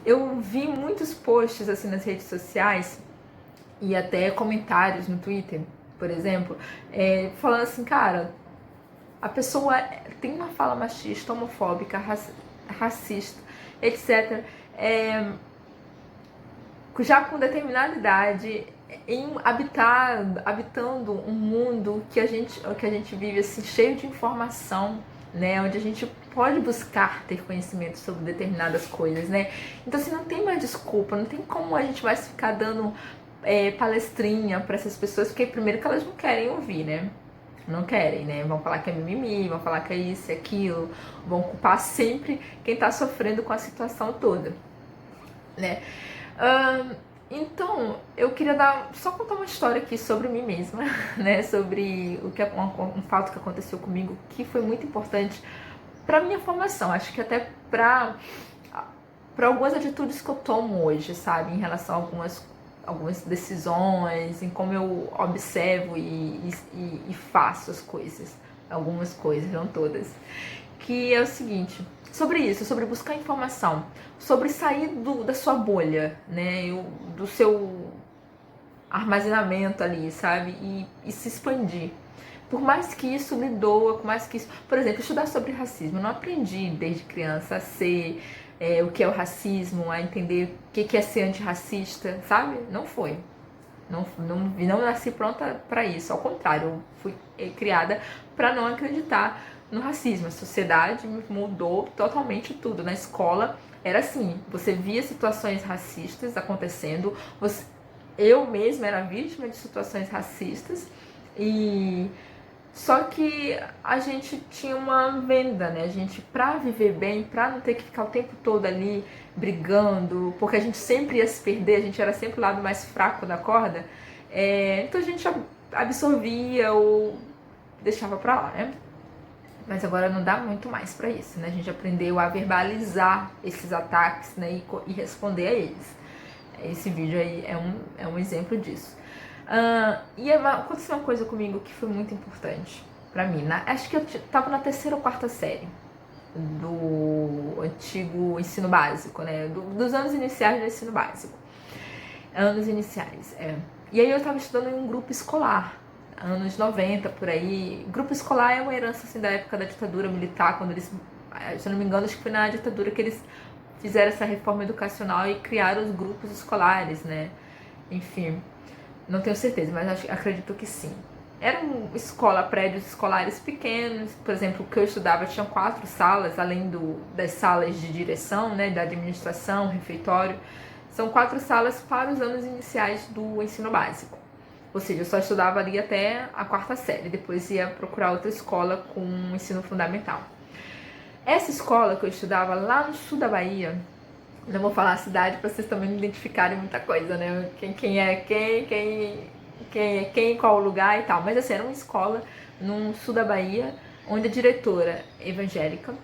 eu vi muitos posts assim nas redes sociais e até comentários no Twitter, por exemplo, falando assim, cara, a pessoa tem uma fala machista, homofóbica, racista, etc. É, já com determinada idade, habitando um mundo que a gente vive assim, cheio de informação, né, onde a gente pode buscar ter conhecimento sobre determinadas coisas, né? Então assim, não tem mais desculpa, não tem como a gente vai ficar dando palestrinha para essas pessoas, porque primeiro que elas não querem ouvir, né? Não querem, né? Vão falar que é mimimi, vão falar que é isso e aquilo, vão culpar sempre quem tá sofrendo com a situação toda, né? Então, eu queria só contar uma história aqui sobre mim mesma, né? Sobre um fato que aconteceu comigo que foi muito importante para minha formação. Acho que até para algumas atitudes que eu tomo hoje, sabe? Em relação a algumas decisões, em como eu observo e faço as coisas. Algumas coisas, não todas. Que é o seguinte, sobre isso, sobre buscar informação, sobre sair da sua bolha, né, do seu armazenamento ali, sabe, e se expandir. Por mais que isso me doa, por mais que isso... Por exemplo, estudar sobre racismo, eu não aprendi desde criança a ser o que é o racismo, a entender o que é ser antirracista, sabe? Não foi. Não nasci pronta para isso, ao contrário, eu fui criada para não acreditar no racismo. A sociedade mudou totalmente tudo. Na escola era assim, você via situações racistas acontecendo, eu mesma era vítima de situações racistas e só que a gente tinha uma venda, né? A gente, pra viver bem, pra não ter que ficar o tempo todo ali brigando, porque a gente sempre ia se perder, a gente era sempre o lado mais fraco da corda, então a gente absorvia ou deixava pra lá, né? Mas agora não dá muito mais pra isso, né? A gente aprendeu a verbalizar esses ataques, né? E responder a eles. Esse vídeo aí é um exemplo disso. E aconteceu uma coisa comigo que foi muito importante pra mim. Acho que eu tava na terceira ou quarta série do antigo ensino básico, né? Dos anos iniciais do ensino básico. Anos iniciais, E aí eu tava estudando em um grupo escolar, anos 90 por aí. Grupo escolar é uma herança assim, da época da ditadura militar, quando eles, se eu não me engano, acho que foi na ditadura que eles fizeram essa reforma educacional e criaram os grupos escolares, né? Enfim, não tenho certeza, mas acredito que sim. Era uma escola, prédios escolares pequenos, por exemplo, o que eu estudava tinha 4 salas, além das salas de direção, né, da administração, refeitório. São 4 salas para os anos iniciais do ensino básico. Ou seja, eu só estudava ali até a quarta série, depois ia procurar outra escola com ensino fundamental. Essa escola que eu estudava lá no sul da Bahia, não vou falar a cidade para vocês também não identificarem muita coisa, né? Quem é quem, qual lugar e tal. Mas assim, era uma escola no sul da Bahia, onde a diretora evangélica,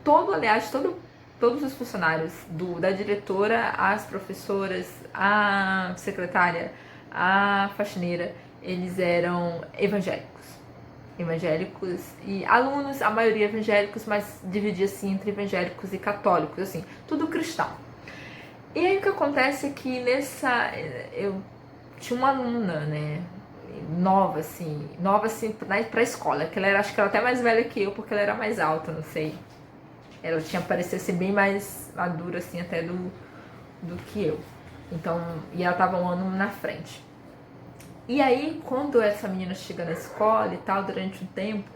todos os funcionários da diretora, as professoras, a secretária, a faxineira, eles eram evangélicos e alunos, a maioria evangélicos, mas dividia assim entre evangélicos e católicos, assim, tudo cristão. E aí o que acontece é que eu tinha uma aluna, né, nova assim, pra escola, que acho que ela era até mais velha que eu, porque ela era mais alta, não sei. Ela tinha parecido ser bem mais madura, assim, até do que eu. Então, e ela tava um ano na frente. E aí, quando essa menina chega na escola e tal, durante um tempo,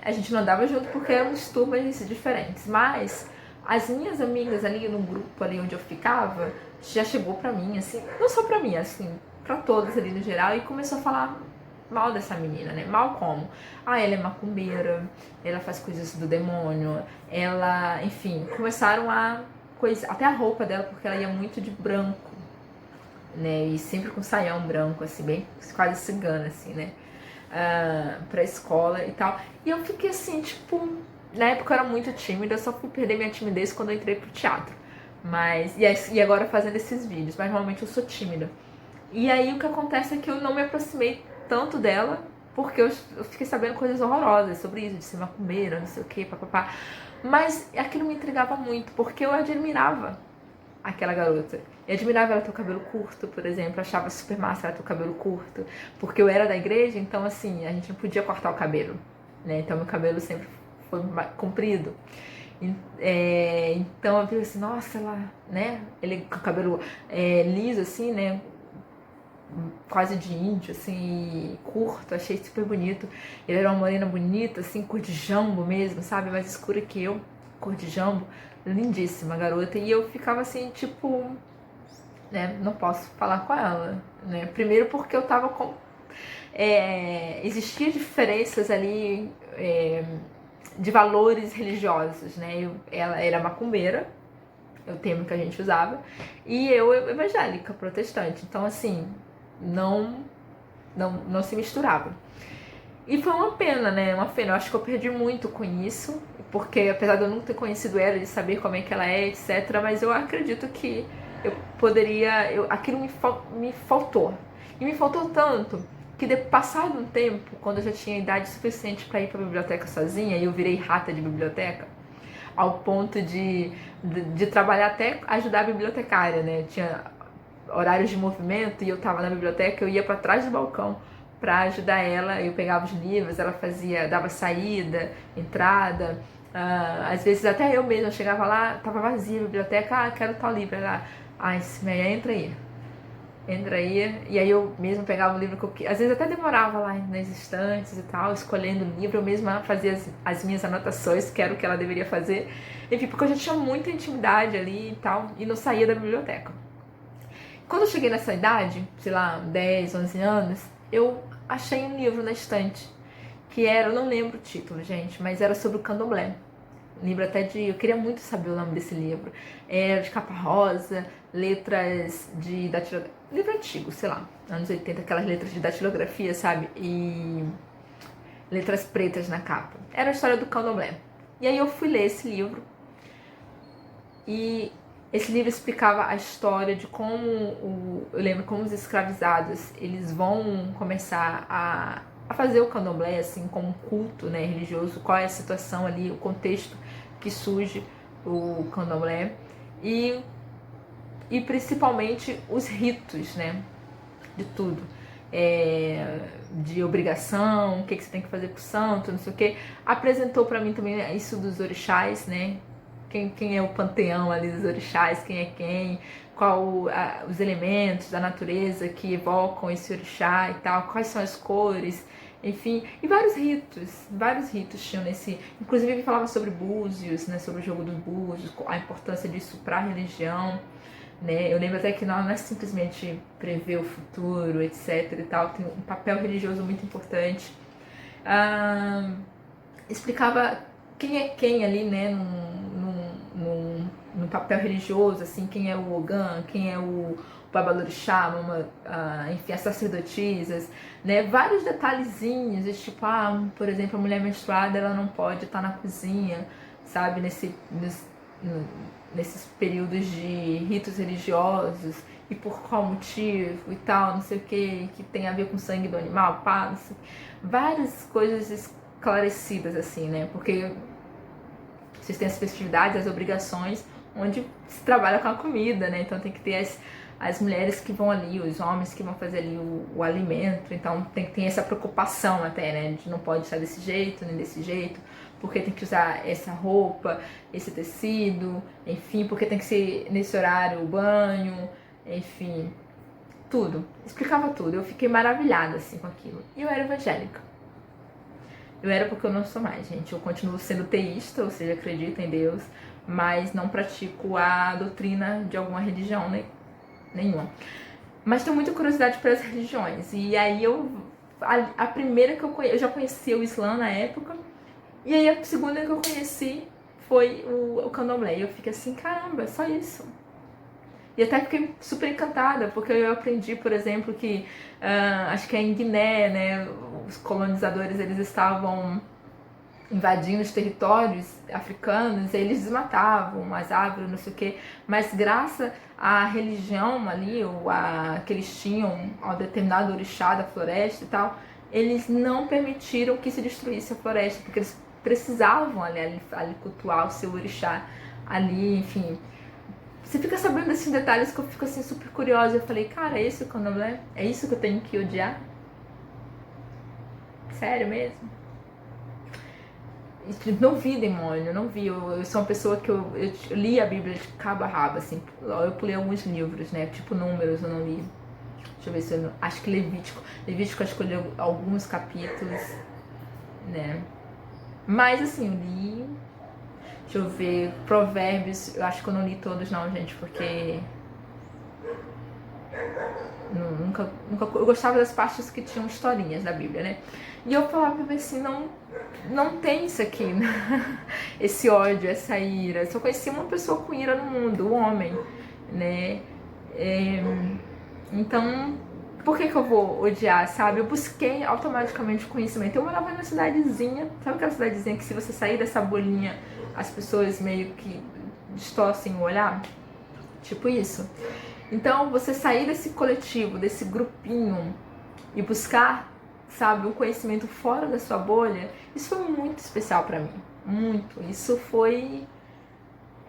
a gente não andava junto porque éramos turmas diferentes. Mas as minhas amigas ali no grupo ali onde eu ficava, já chegou pra mim, assim, não só pra mim, assim, pra todos ali no geral, e começou a falar mal dessa menina, né? Mal como? Ela é macumbeira, ela faz coisas do demônio, ela, enfim, começaram a até a roupa dela, porque ela ia muito de branco, né? E sempre com saião branco, assim, bem quase cigana, assim, né? Pra escola e tal. E eu fiquei assim, tipo, na época eu era muito tímida, eu só fui perder minha timidez quando eu entrei pro teatro. E agora fazendo esses vídeos, mas normalmente eu sou tímida. E aí o que acontece é que eu não me aproximei tanto dela, porque eu fiquei sabendo coisas horrorosas sobre isso, de ser macumbeira, não sei o que, papapá. Mas aquilo me intrigava muito, porque eu admirava aquela garota. Eu admirava ela ter o cabelo curto, por exemplo, achava super massa ela ter o cabelo curto, porque eu era da igreja, então assim, a gente não podia cortar o cabelo, né? Então meu cabelo sempre foi comprido. Então eu vi assim, nossa, ela, né? Ele com o cabelo liso, assim, né? Quase de índio, assim, curto, achei super bonito. Ele era uma morena bonita, assim, cor de jambo mesmo, sabe? Mais escura que eu, cor de jambo. Lindíssima garota. E eu ficava assim, tipo, né? Não posso falar com ela, né? Primeiro porque eu tava com... existia diferenças ali de valores religiosos, né? Ela era macumbeira, é o termo que a gente usava, e eu evangélica, protestante. Então, assim, não se misturava. E foi uma pena, né? Uma pena. Eu acho que eu perdi muito com isso, porque apesar de eu não ter conhecido ela, de saber como é que ela é, etc., mas eu acredito que eu poderia... aquilo me faltou. E me faltou tanto que, passado um tempo, quando eu já tinha idade suficiente para ir para a biblioteca sozinha, e eu virei rata de biblioteca, ao ponto de trabalhar até ajudar a bibliotecária, né? Tinha horários de movimento e eu tava na biblioteca, eu ia para trás do balcão para ajudar ela, eu pegava os livros, ela dava saída, entrada, às vezes até eu mesma chegava lá, tava vazia a biblioteca, quero tal livro, ela, Simeia, entra aí, e aí eu mesma pegava o livro que eu queria, às vezes até demorava lá nas estantes e tal, escolhendo o livro, eu mesma fazia as minhas anotações, que era o que ela deveria fazer, enfim, porque eu já tinha muita intimidade ali e tal, e não saía da biblioteca. Quando eu cheguei nessa idade, sei lá, 10, 11 anos, eu achei um livro na estante, que era, eu não lembro o título, gente, mas era sobre o candomblé. Um livro até de... Eu queria muito saber o nome desse livro. Era de capa rosa, letras de datilografia. Livro antigo, sei lá, anos 80, aquelas letras de datilografia, sabe? E letras pretas na capa. Era a história do candomblé. E aí eu fui ler esse livro. E esse livro explicava a história de como, eu lembro como os escravizados, eles vão começar a fazer o candomblé, assim, como um culto, né, religioso, qual é a situação ali, o contexto que surge o candomblé, e principalmente os ritos, né, de tudo. De obrigação, o que você tem que fazer pro santo, não sei o que. Apresentou para mim também isso dos orixás, né, quem é o panteão ali dos orixás, quem é quem, os elementos da natureza que evocam esse orixá e tal, quais são as cores, enfim, e vários ritos tinham nesse, inclusive ele falava sobre búzios, né, sobre o jogo dos búzios, a importância disso para a religião, né, eu lembro até que não é simplesmente prever o futuro, etc e tal, tem um papel religioso muito importante. Explicava quem é quem ali, né, no papel religioso, assim, quem é o Ogã, quem é o Babalorixá, enfim, as sacerdotisas, né, vários detalhezinhos, tipo, por exemplo, a mulher menstruada, ela não pode estar na cozinha, sabe, nesses períodos de ritos religiosos, e por qual motivo e tal, não sei o que tem a ver com o sangue do animal, não sei, várias coisas esclarecidas, assim, né, porque vocês têm as festividades, as obrigações, onde se trabalha com a comida, né? Então tem que ter as mulheres que vão ali, os homens que vão fazer ali o alimento. Então tem que ter essa preocupação até, né? De não pode estar desse jeito, nem desse jeito, porque tem que usar essa roupa, esse tecido, enfim, porque tem que ser nesse horário o banho, enfim, tudo. Explicava tudo. Eu fiquei maravilhada, assim, com aquilo. E eu era evangélica. Eu era porque eu não sou mais, gente. Eu continuo sendo teísta, ou seja, acredito em Deus, mas não pratico a doutrina de alguma religião, né? Nenhuma. Mas tenho muita curiosidade pelas religiões. E aí a primeira que eu já conhecia o Islã na época, e aí a segunda que eu conheci foi o candomblé. E eu fiquei assim, caramba, é só isso. E até fiquei super encantada, porque eu aprendi, por exemplo, que acho que é em Guiné, né, os colonizadores eles estavam invadindo os territórios africanos, e eles desmatavam as árvores, não sei o quê, mas graças à religião ali, ou que eles tinham, ao determinado orixá da floresta e tal, eles não permitiram que se destruísse a floresta, porque eles precisavam ali cultuar o seu orixá ali, enfim. Você fica sabendo desses detalhes que eu fico assim super curiosa. Eu falei, cara, é isso o candomblé? É isso que eu tenho que odiar? Sério mesmo? Não vi demônio, não vi. Eu sou uma pessoa que eu li a Bíblia de cabo a rabo, assim. Eu pulei alguns livros, né? Tipo Números, eu não li. Deixa eu ver se eu não... Acho que Levítico. Levítico eu escolhi alguns capítulos, né? Mas assim, eu li. Deixa eu ver. Provérbios, eu acho que eu não li todos não, gente, porque nunca, eu gostava das partes que tinham historinhas da Bíblia, né? E eu falava pra ver assim, não tem isso aqui, esse ódio, essa ira. Eu só conhecia uma pessoa com ira no mundo, o homem, né? Então, por que eu vou odiar, sabe? Eu busquei automaticamente conhecimento. Eu morava numa cidadezinha, sabe aquela cidadezinha que se você sair dessa bolinha, as pessoas meio que distorcem o olhar? Tipo isso. Então, você sair desse coletivo, desse grupinho e buscar, sabe, um conhecimento fora da sua bolha, isso foi muito especial pra mim. Muito. Isso foi,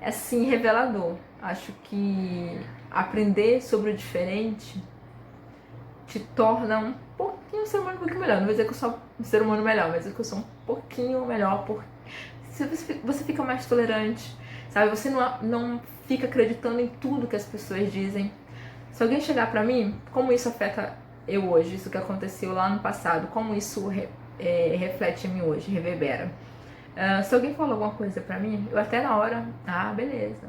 assim, revelador. Acho que aprender sobre o diferente te torna um pouquinho um ser humano um pouquinho melhor. Não vou dizer que eu sou um ser humano melhor, mas dizer que eu sou um pouquinho melhor. Você fica mais tolerante, sabe? Você não fica acreditando em tudo que as pessoas dizem. Se alguém chegar pra mim, como isso afeta eu hoje, isso que aconteceu lá no passado, como isso reflete em mim hoje, reverbera. Se alguém falou alguma coisa pra mim, eu até na hora, beleza,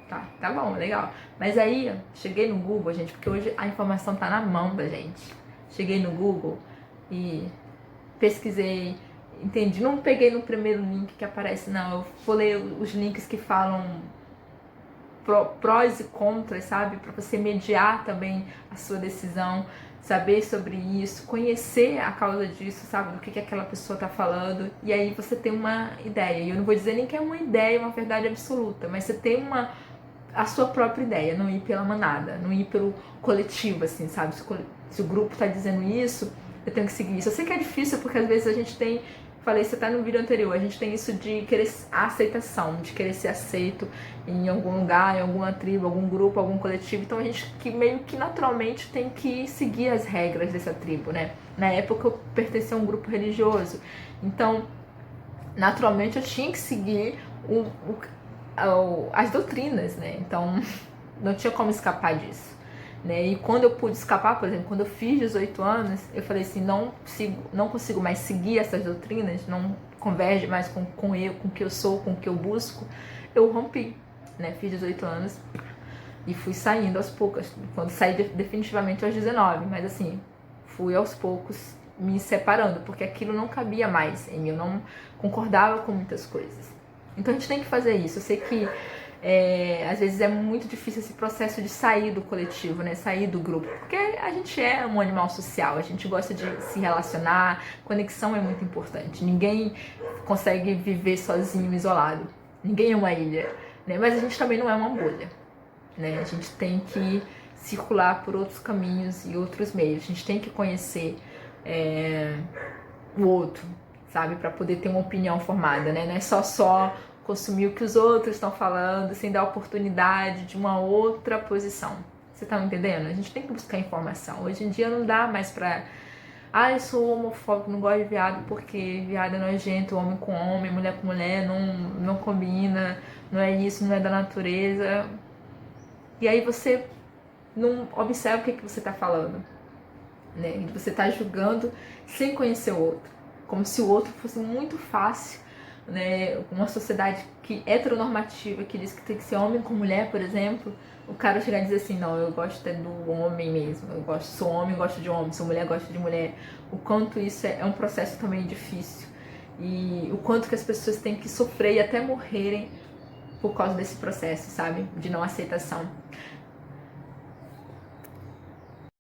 tá bom, legal. Mas aí, cheguei no Google, gente, porque hoje a informação tá na mão da gente. Cheguei no Google e pesquisei, entendi. Não peguei no primeiro link que aparece, não. Eu folhei os links que falam prós e contras, sabe? Pra você mediar também a sua decisão, saber sobre isso, conhecer a causa disso, sabe? Do que aquela pessoa tá falando. E aí você tem uma ideia. E eu não vou dizer nem que é uma ideia, uma verdade absoluta, mas você tem a sua própria ideia, não ir pela manada, não ir pelo coletivo, assim, sabe? Se o grupo tá dizendo isso, eu tenho que seguir isso. Eu sei que é difícil porque às vezes a gente tem, falei isso até no vídeo anterior, a gente tem isso de querer a aceitação, de querer ser aceito em algum lugar, em alguma tribo, algum grupo, algum coletivo. Então a gente que meio que naturalmente tem que seguir as regras dessa tribo, né? Na época eu pertencia a um grupo religioso, então naturalmente eu tinha que seguir as doutrinas, né? Então não tinha como escapar disso, né? E quando eu pude escapar, por exemplo, quando eu fiz 18 anos, eu falei assim, não consigo mais seguir essas doutrinas, não converge mais com o que eu sou, com o que eu busco, eu rompi, né? Fiz 18 anos e fui saindo aos poucos, quando saí definitivamente aos 19, mas assim, fui aos poucos me separando, porque aquilo não cabia mais em mim, eu não concordava com muitas coisas. Então a gente tem que fazer isso. Eu sei que às vezes é muito difícil esse processo de sair do coletivo, né? Sair do grupo, porque a gente é um animal social, a gente gosta de se relacionar, conexão é muito importante. Ninguém consegue viver sozinho, isolado. Ninguém é uma ilha, né? Mas a gente também não é uma bolha, né? A gente tem que circular por outros caminhos e outros meios. A gente tem que conhecer o outro, sabe? Para poder ter uma opinião formada, né? Não é só consumir o que os outros estão falando, sem dar oportunidade de uma outra posição. Você tá me entendendo? A gente tem que buscar informação. Hoje em dia não dá mais pra... eu sou homofóbico, não gosto de viado porque viado é nojento, homem com homem, mulher com mulher, não combina, não é isso, não é da natureza. E aí você não observa o que você tá falando, né? Você tá julgando sem conhecer o outro, como se o outro fosse muito fácil, né? Uma sociedade heteronormativa que diz que tem que ser homem com mulher, por exemplo, o cara chegar e dizer assim, não, eu gosto do homem mesmo, sou homem, gosto de homem, sou mulher, gosto de mulher. O quanto isso é um processo também difícil e o quanto que as pessoas têm que sofrer e até morrerem por causa desse processo, sabe? De não aceitação.